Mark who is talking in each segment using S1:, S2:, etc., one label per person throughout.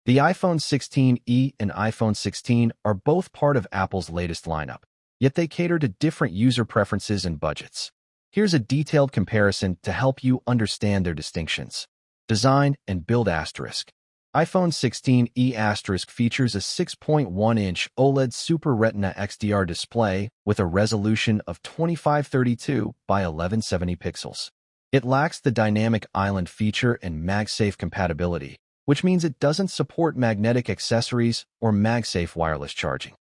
S1: The iPhone 16e and iPhone 16 are both part of Apple's latest lineup, yet they cater to different user preferences and budgets. Here's a detailed comparison to help you understand their distinctions. Design and build asterisk. iPhone 16e asterisk features a 6.1-inch OLED Super Retina XDR display with a resolution of 2532 by 1170 pixels. It lacks the dynamic island feature and MagSafe compatibility, which means it doesn't support magnetic accessories or MagSafe wireless charging.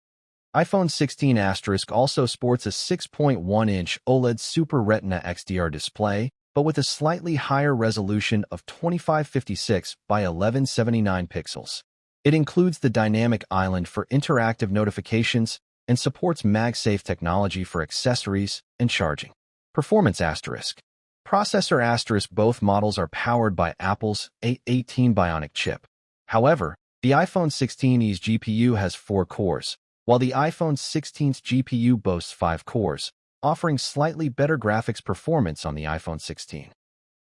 S1: iPhone 16 asterisk also sports a 6.1-inch OLED Super Retina XDR display, but with a slightly higher resolution of 2556 by 1179 pixels. It includes the dynamic island for interactive notifications and supports MagSafe technology for accessories and charging. Performance asterisk. Processor asterisk. Both models are powered by Apple's A18 Bionic chip. However, the iPhone 16e's GPU has 4 cores, while the iPhone 16's GPU boasts 5 cores, offering slightly better graphics performance on the iPhone 16.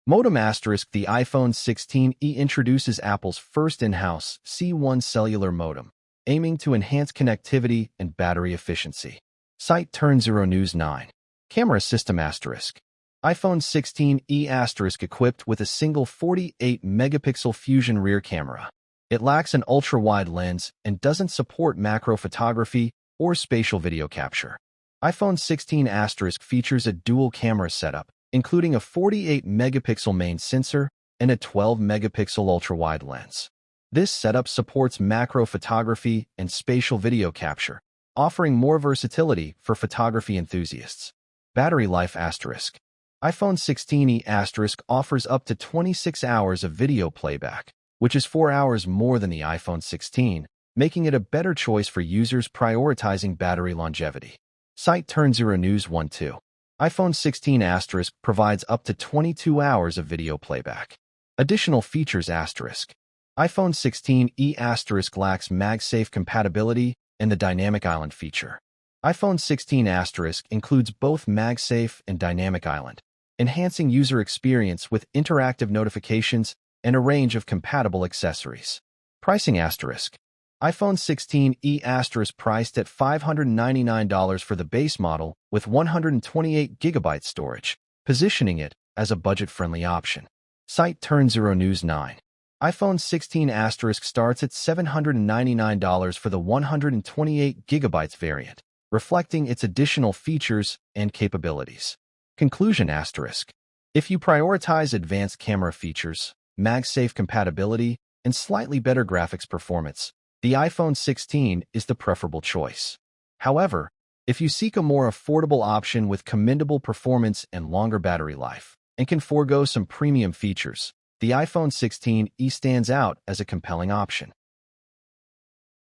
S1: Modem asterisk. The iPhone 16e introduces Apple's first in-house C1 cellular modem, aiming to enhance connectivity and battery efficiency. Site Turn 0 News 9. Camera system asterisk. iPhone 16e asterisk equipped with a single 48-megapixel Fusion rear camera. It lacks an ultra-wide lens and doesn't support macro photography or spatial video capture. iPhone 16 asterisk features a dual camera setup, including a 48-megapixel main sensor and a 12-megapixel ultra-wide lens. This setup supports macro photography and spatial video capture, offering more versatility for photography enthusiasts. Battery life asterisk. iPhone 16e asterisk offers up to 26 hours of video playback, which is 4 hours more than the iPhone 16, making it a better choice for users prioritizing battery longevity. Site Turn 0 News 12. iPhone 16 asterisk provides up to 22 hours of video playback. Additional features asterisk. iPhone 16e asterisk lacks MagSafe compatibility and the dynamic island feature. iPhone 16 asterisk includes both MagSafe and dynamic island, enhancing user experience with interactive notifications and a range of compatible accessories. Pricing asterisk. iPhone 16e asterisk priced at $599 for the base model with 128GB storage, positioning it as a budget-friendly option. Site Turn 0 News 9. iPhone 16 asterisk starts at $799 for the 128GB variant, reflecting its additional features and capabilities. Conclusion asterisk. If you prioritize advanced camera features, MagSafe compatibility, and slightly better graphics performance, the iPhone 16 is the preferable choice. However, if you seek a more affordable option with commendable performance and longer battery life, and can forego some premium features, the iPhone 16e stands out as a compelling option.